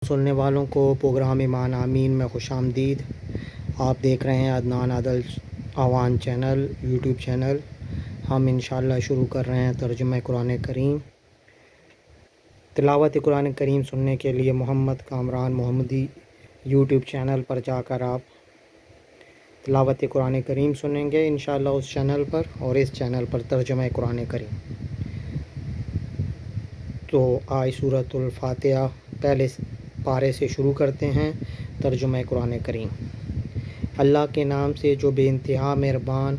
سننے والوں کو پروگرام ایمان آمین میں خوش آمدید۔ آپ دیکھ رہے ہیں عدنان عادل آوان چینل یوٹیوب چینل۔ ہم انشاءاللہ شروع کر رہے ہیں ترجمہ قرآن کریم۔ تلاوت قرآن کریم سننے کے لیے محمد کامران محمدی یوٹیوب چینل پر جا کر آپ تلاوت قرآن کریم سنیں گے انشاءاللہ اس چینل پر، اور اس چینل پر ترجمہ قرآن کریم۔ تو آج سورۃ الفاتحہ پہلے پارے سے شروع کرتے ہیں ترجمہ قرآن کریم۔ اللہ کے نام سے جو بے انتہا مہربان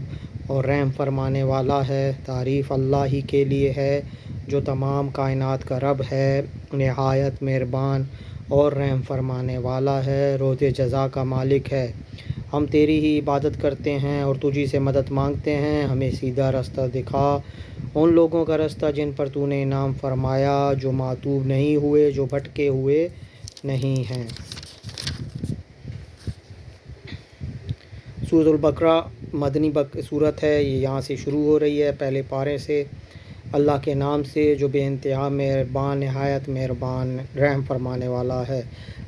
اور رحم فرمانے والا ہے۔ تعریف اللہ ہی کے لیے ہے جو تمام کائنات کا رب ہے، نہایت مہربان اور رحم فرمانے والا ہے، روز جزا کا مالک ہے۔ ہم تیری ہی عبادت کرتے ہیں اور تجھی سے مدد مانگتے ہیں، ہمیں سیدھا راستہ دکھا، ان لوگوں کا راستہ جن پر تو نے انعام فرمایا، جو معتوب نہیں ہوئے، جو بھٹکے ہوئے نہیں ہیں۔ سورۃ البقرہ مدنی سورت ہے، یہ یہاں سے شروع ہو رہی ہے پہلے پارے سے۔ اللہ کے نام سے جو بے انتہا مہربان، نہایت مہربان، رحم فرمانے والا ہے۔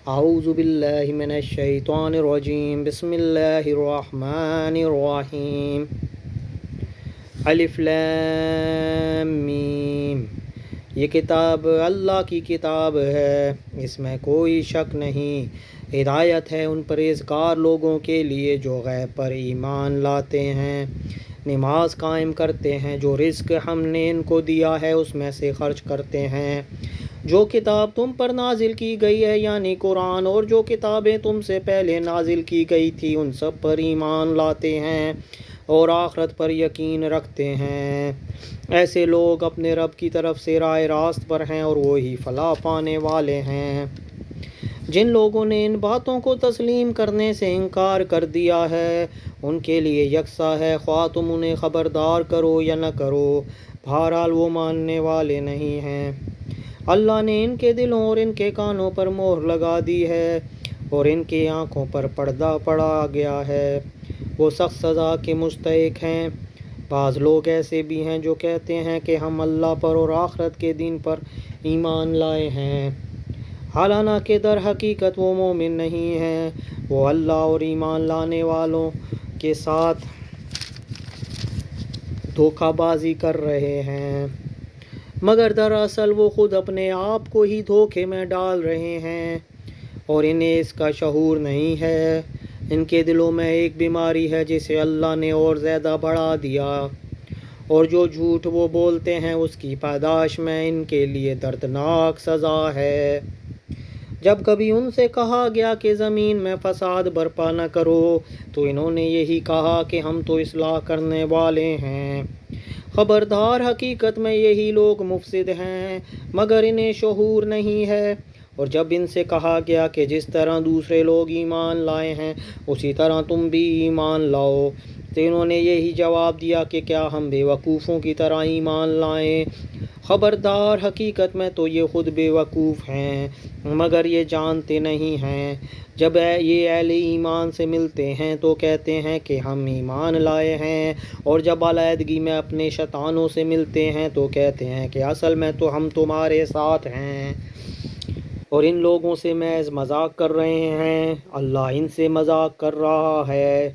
اعوذ باللہ من الشیطان الرجیم، بسم اللہ الرحمن الرحیم۔ الف لام میم۔ یہ کتاب اللہ کی کتاب ہے، اس میں کوئی شک نہیں۔ ہدایت ہے ان پرہیزگار لوگوں کے لیے جو غیب پر ایمان لاتے ہیں، نماز قائم کرتے ہیں، جو رزق ہم نے ان کو دیا ہے اس میں سے خرچ کرتے ہیں، جو کتاب تم پر نازل کی گئی ہے یعنی قرآن، اور جو کتابیں تم سے پہلے نازل کی گئی تھی ان سب پر ایمان لاتے ہیں اور آخرت پر یقین رکھتے ہیں۔ ایسے لوگ اپنے رب کی طرف سے راہ راست پر ہیں اور وہی فلاح پانے والے ہیں۔ جن لوگوں نے ان باتوں کو تسلیم کرنے سے انکار کر دیا ہے ان کے لیے یکساں ہے، خواہ تم انہیں خبردار کرو یا نہ کرو، بہرحال وہ ماننے والے نہیں ہیں۔ اللہ نے ان کے دلوں اور ان کے کانوں پر مہر لگا دی ہے اور ان کی آنکھوں پر پردہ پڑا گیا ہے، وہ سخت سزا کے مستحق ہیں۔ بعض لوگ ایسے بھی ہیں جو کہتے ہیں کہ ہم اللہ پر اور آخرت کے دن پر ایمان لائے ہیں، حالانکہ در حقیقت وہ مومن نہیں ہیں۔ وہ اللہ اور ایمان لانے والوں کے ساتھ دھوکہ بازی کر رہے ہیں، مگر دراصل وہ خود اپنے آپ کو ہی دھوکے میں ڈال رہے ہیں اور انہیں اس کا شعور نہیں ہے۔ ان کے دلوں میں ایک بیماری ہے جسے اللہ نے اور زیادہ بڑھا دیا، اور جو جھوٹ وہ بولتے ہیں اس کی پاداش میں ان کے لیے دردناک سزا ہے۔ جب کبھی ان سے کہا گیا کہ زمین میں فساد برپا نہ کرو تو انہوں نے یہی کہا کہ ہم تو اصلاح کرنے والے ہیں۔ خبردار، حقیقت میں یہی لوگ مفسد ہیں مگر انہیں شعور نہیں ہے۔ اور جب ان سے کہا گیا کہ جس طرح دوسرے لوگ ایمان لائے ہیں اسی طرح تم بھی ایمان لاؤ تو انہوں نے یہی جواب دیا کہ کیا ہم بے وقوفوں کی طرح ایمان لائیں؟ خبردار، حقیقت میں تو یہ خود بے وقوف ہیں مگر یہ جانتے نہیں ہیں۔ جب یہ اہل ایمان سے ملتے ہیں تو کہتے ہیں کہ ہم ایمان لائے ہیں، اور جب علیحدگی میں اپنے شیطانوں سے ملتے ہیں تو کہتے ہیں کہ اصل میں تو ہم تمہارے ساتھ ہیں اور ان لوگوں سے محض مذاق کر رہے ہیں۔ اللہ ان سے مذاق کر رہا ہے،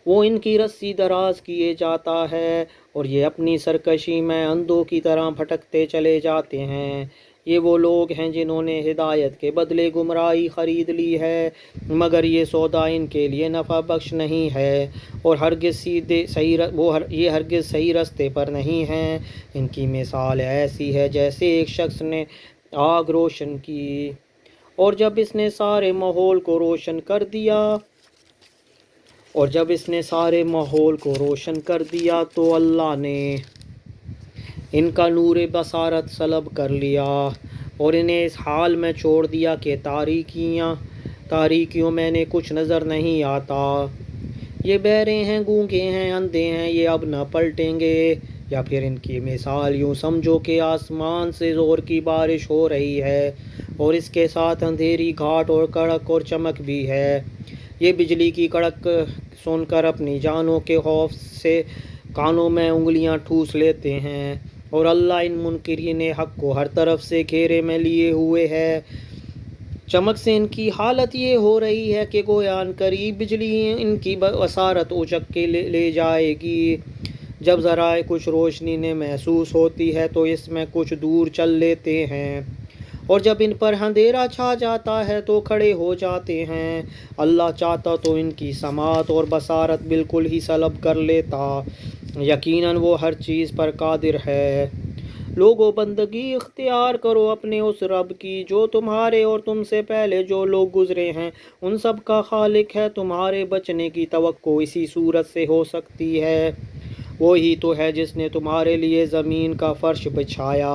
وہ ان کی رسی دراز کیے جاتا ہے اور یہ اپنی سرکشی میں اندھوں کی طرح بھٹکتے چلے جاتے ہیں۔ یہ وہ لوگ ہیں جنہوں نے ہدایت کے بدلے گمراہی خرید لی ہے، مگر یہ سودا ان کے لیے نفع بخش نہیں ہے اور یہ ہرگز صحیح راستے پر نہیں ہیں۔ ان کی مثال ایسی ہے جیسے ایک شخص نے آگ روشن کی اور جب اس نے سارے ماحول کو روشن کر دیا تو اللہ نے ان کا نور بصارت سلب کر لیا اور انہیں اس حال میں چھوڑ دیا کہ تاریکیوں میں کچھ نظر نہیں آتا۔ یہ بہرے ہیں، گونگے ہیں، اندھے ہیں، یہ اب نہ پلٹیں گے۔ یا پھر ان کی مثال یوں سمجھو کہ آسمان سے زور کی بارش ہو رہی ہے اور اس کے ساتھ اندھیری گھاٹ اور کڑک اور چمک بھی ہے۔ یہ بجلی کی کڑک سن کر اپنی جانوں کے خوف سے کانوں میں انگلیاں ٹھوس لیتے ہیں، اور اللہ ان منکرین حق کو ہر طرف سے گھیرے میں لیے ہوئے ہے۔ چمک سے ان کی حالت یہ ہو رہی ہے کہ گویا ان قریب بجلی ان کی بصارت اچک کے لے جائے گی۔ جب ذرائع کچھ روشنی نے محسوس ہوتی ہے تو اس میں کچھ دور چل لیتے ہیں، اور جب ان پر اندھیرا چھا جاتا ہے تو کھڑے ہو جاتے ہیں۔ اللہ چاہتا تو ان کی سماعت اور بصارت بالکل ہی سلب کر لیتا، یقیناً وہ ہر چیز پر قادر ہے۔ لوگوں، بندگی اختیار کرو اپنے اس رب کی جو تمہارے اور تم سے پہلے جو لوگ گزرے ہیں ان سب کا خالق ہے۔ تمہارے بچنے کی توقع اسی صورت سے ہو سکتی ہے، وہی تو ہے جس نے تمہارے لیے زمین کا فرش بچھایا،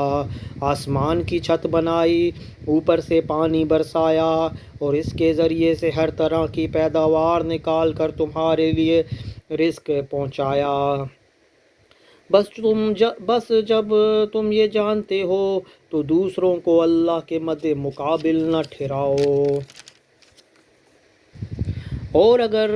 آسمان کی چھت بنائی، اوپر سے پانی برسایا اور اس کے ذریعے سے ہر طرح کی پیداوار نکال کر تمہارے لیے رزق پہنچایا۔ بس جب تم یہ جانتے ہو تو دوسروں کو اللہ کے مد مقابل نہ ٹھہراؤ۔ اور اگر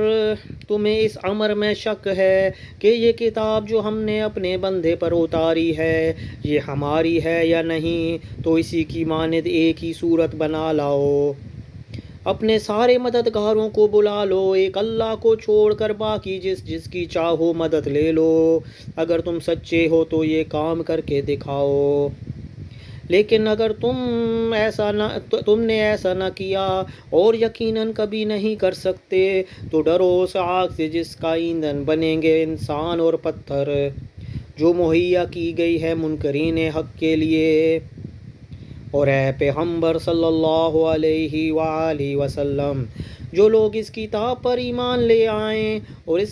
تمہیں اس امر میں شک ہے کہ یہ کتاب جو ہم نے اپنے بندے پر اتاری ہے یہ ہماری ہے یا نہیں، تو اسی کی مانند ایک ہی صورت بنا لاؤ، اپنے سارے مددگاروں کو بلا لو، ایک اللہ کو چھوڑ کر باقی جس کی چاہو مدد لے لو۔ اگر تم سچے ہو تو یہ کام کر کے دکھاؤ۔ لیکن اگر تم نے ایسا نہ کیا اور یقیناً کبھی نہیں کر سکتے تو ڈرو اس آگ سے جس کا ایندھن بنیں گے انسان اور پتھر، جو مہیا کی گئی ہے منکرین حق کے لیے۔ اور اے پیغمبر صلی اللہ علیہ وآلہ وسلم، جو لوگ اس کتاب پر ایمان لے آئیں اور اس